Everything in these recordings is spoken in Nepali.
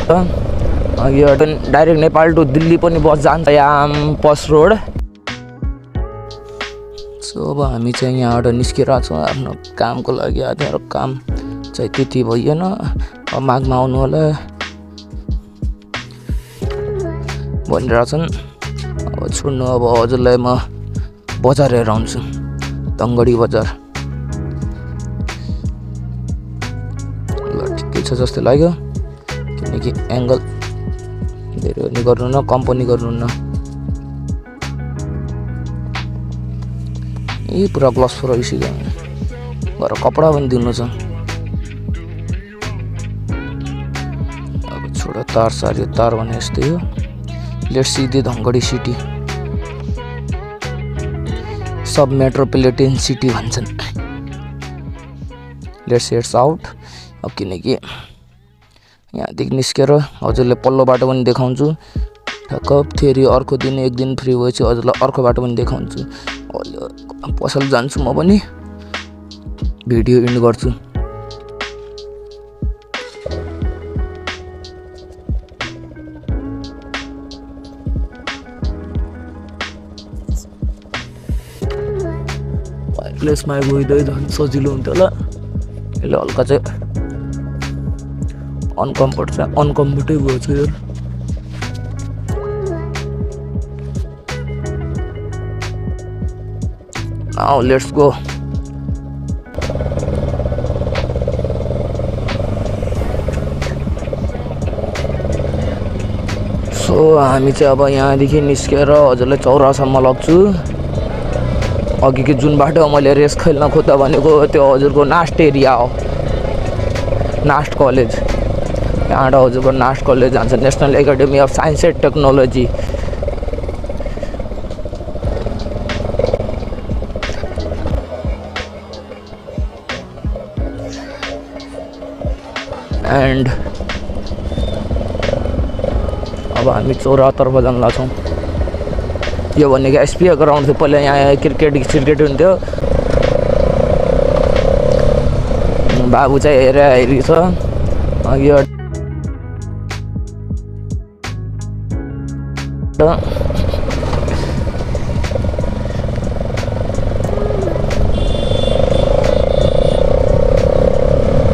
यो डाइरेक्ट नेपाल टु दिल्ली पनि बस जान्छ याम पस रोड। सो अब हामी चाहिँ यहाँबाट निस्किरहेको छौँ आफ्नो कामको लागि। आज हाम्रो काम चाहिँ त्यति भइएन, अब माघमा आउनु होला भनिरहेछन्। अब छोड्नु, अब हजुरलाई म बजार हेरेर आउँछु, धनगढी बजार। ल ठिकै छ जस्तो लाग्यो, किनकि एङ्गल धेरै पनि गर्नु न कम पनि गर्नुहुन्न। यी पुरा ग्लस रहिसक्यो, घर कपडा पनि धुनु छ। अब छोडो तार सार्यो, तार भने यस्तै हो। Let's see the Dhangadhi city, sub metropolitan city भन्छन्। Let's heads out. अब किनकि यहाँदेखि निस्केर हजुरले पल्लो बाटो पनि देखाउँछु। ठ्याक्क फेरि अर्को दिन एक दिन फ्री भएपछि हजुरलाई अर्को बाटो पनि देखाउँछु। पसल जान्छु म पनि, भिडियो एन्ड गर्छु। प्लेसमा गइदिए झन् सजिलो हुन्थ्यो होला। यसले हल्का चाहिँ अनकम्फर्टेबल छ यो। Now let's go. सो हामी चाहिँ अब यहाँदेखि निस्केर हजुरलाई चौरासम्म लग्छु। अघिको जुन बाटो मैले रेस खेल्न खोज्दा भनेको त्यो हजुरको नास्ट एरिया हो, नास्ट कलेज। यहाँबाट हजुरको नास्ट कलेज जान्छ, national academy of science and technology. And अब हामी चौरातर्फ जान लाग्छौँ। यो भनेको एसपिए ग्राउन्ड थियो, पहिला यहाँ क्रिकेट हुन्थ्यो। बाबु चाहिँ हेरी छ। यो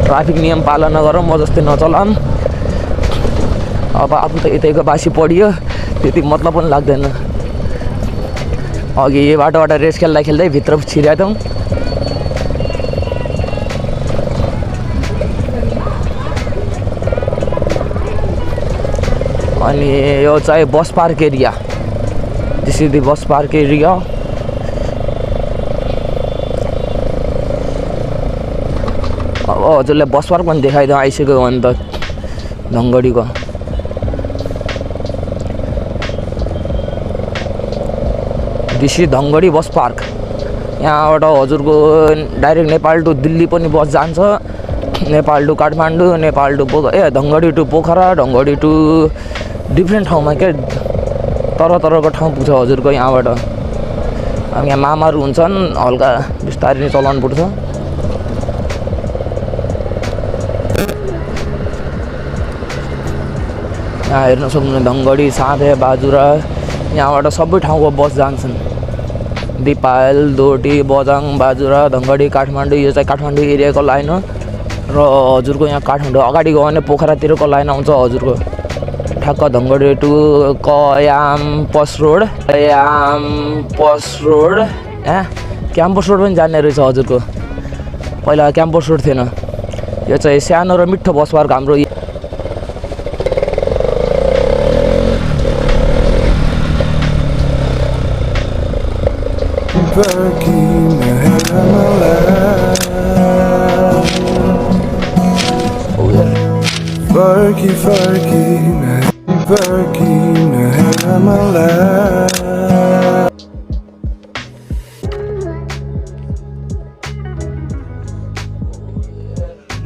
ट्राफिक नियम पालना गर, म जस्तै नचलाम। अब आफू त यतैको बासी पढियो, त्यति मतलब पनि लाग्दैन। अघि यो बाटोबाट रेस खेल्दै भित्र छिरेका थियौँ। अनि यो चाहिँ bus park area, this is the bus park area. अब हजुरलाई बस पार्क पनि देखाइदिउँ, आइसक्यो भने त धनगढीको। This is Dhangadhi bus park. यहाँबाट हजुरको डाइरेक्ट नेपाल टु दिल्ली पनि बस जान्छ, Nepal to Kathmandu, Nepal to Dhangadhi to Pokhara, Dhangadhi to different ठाउँमा के तरको ठाउँ पुग्छ हजुरको यहाँबाट। अब यहाँ मामाहरू हुन्छन्, हल्का बिस्तारै नै चलाउनु पर्छ। यहाँ हेर्न सक्नुहुन्छ धनगढी, साँधे, बाजुरा, यहाँबाट सबै ठाउँको बस जान्छन्। दिपायल, दोटी, बजाङ, बाजुरा, धनगढी, काठमाडौँ। यो चाहिँ काठमाडौँ एरियाको लाइन हो। र हजुरको यहाँ काठमाडौँ अगाडि गयो भने पोखरातिरको लाइन आउँछ हजुरको। ठ्याक्क Dhangadhi to campus road, campus road पनि जाने रहेछ हजुरको। पहिला क्याम्पस रोड थिएन। यो चाहिँ सानो र मिठो बस पार्क हाम्रो।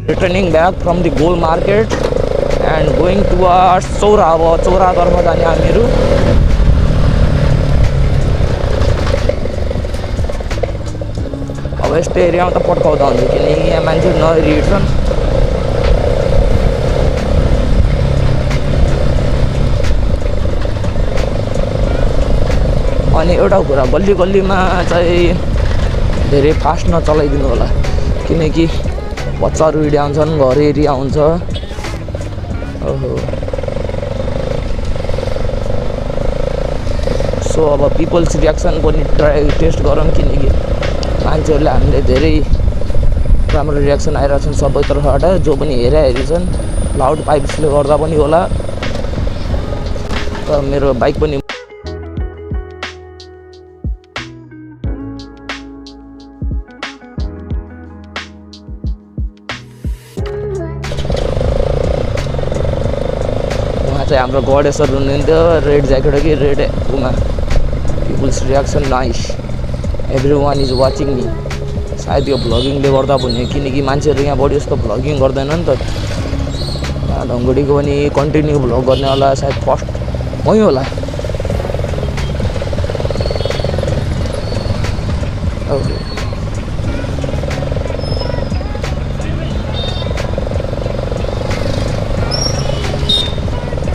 Returning back from the gold market and going towards Chaura. अब चौरातर्फ जाने हामीहरू। अब यस्तो एरियामा त पड्काउँदा हुन्छ, किनकि यहाँ मान्छे नहिँड्छन्। अनि एउटा कुरा गल्ली गल्लीमा चाहिँ धेरै फास्ट नचलाइदिनु होला, किनकि बच्चाहरू हिँड्याउँछन्, घर एरिया हुन्छ। ओहो, सो अब पिपल्स रियाक्सन पनि टेस्ट गरौँ, किनकि मान्छेहरूले हामीले धेरै राम्रो रियाक्सन आइरहेको छन् सबैतर्फबाट, जो पनि हेरि छन्। लाउड पाइप्सले गर्दा पनि होला, र मेरो बाइक पनि उहाँ चाहिँ हाम्रो गणेशर हुनुहुन्थ्यो, रेड ज्याकेट हो कि red Uma. People's reaction nice, every one is watching me. सायद यो भ्लगिङले गर्दा पनि, किनकि मान्छेहरू यहाँ बढी जस्तो भ्लगिङ गर्दैन नि त। ढङ्गडीको पनि कन्टिन्यू भ्लग गर्ने होला, सायद फर्स्ट मै होला।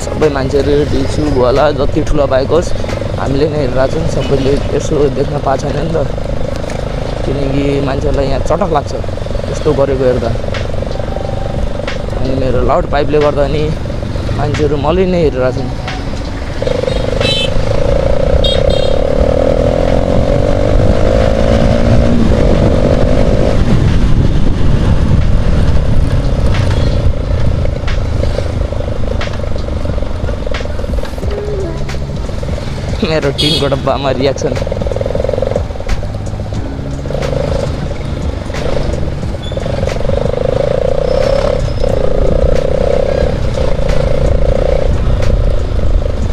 सबै मान्छेहरू ढिल्छु होला, जति ठुलो बाइक होस् हामीले नै हेरिरहेको छौँ। सबैले यसो देख्न पाएको छैन नि त, किनकि मान्छेहरूलाई यहाँ चटक लाग्छ यस्तो गरेको हेर्दा। अनि मेरो लाउड पाइपले गर्दा नि मान्छेहरू मलाई नै हेरिरहेको छन्। मेरो टिनको डब्बामा रियाक्सन।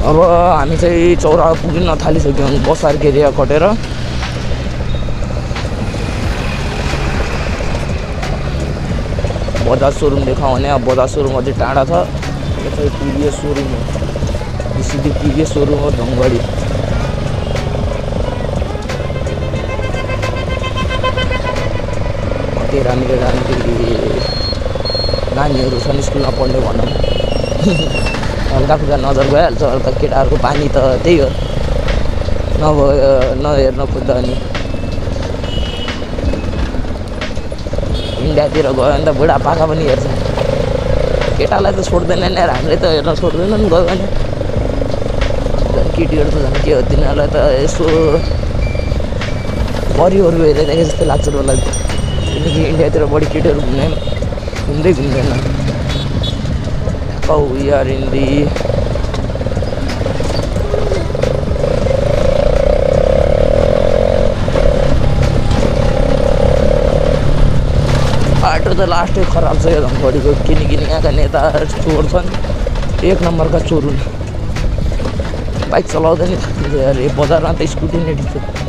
अब हामी चाहिँ चौराहा पुगिन थालिसक्यौँ, बसारको एरिया कटेर। बजाज सोरुम देखाउँ भने अब बजाज सोरुम अझै टाढा छ। यो चाहिँ टिभीएस सोरुम हो, सिधै टिभीएस सोरुम हो धनगढी। त्यही राम्रो नानीहरू छन् स्कुलमा पढ्ने भनौँ, हल्का फुल्का नजर गइहाल्छ। हल्का केटाहरूको पानी त त्यही हो, नहेर्न खोज्दा। अनि इन्डियातिर गयो भने त बुढापाका पनि हेर्छन्, केटालाई त छोड्दैन नि, हामीले त हेर्न छोड्दैन नि गयो भने। झन् केटीहरू त झन् के हो, तिनीहरूलाई त यसो परिहरू हेरिदिएको जस्तो लाग्छ मलाई, किनकि इन्डियातिर बढी केटीहरू घुम्दै घुम्दैन। Oh, we are in the बाटो त लास्टै खराब छ यो धनगढीको, किनकि यहाँका नेता चोर छन्, एक नम्बरका चोर हुन्। बाइक चलाउँदै नि थाकिन्छ यार, यो बजारमा त स्कुटी नै ठिक छ।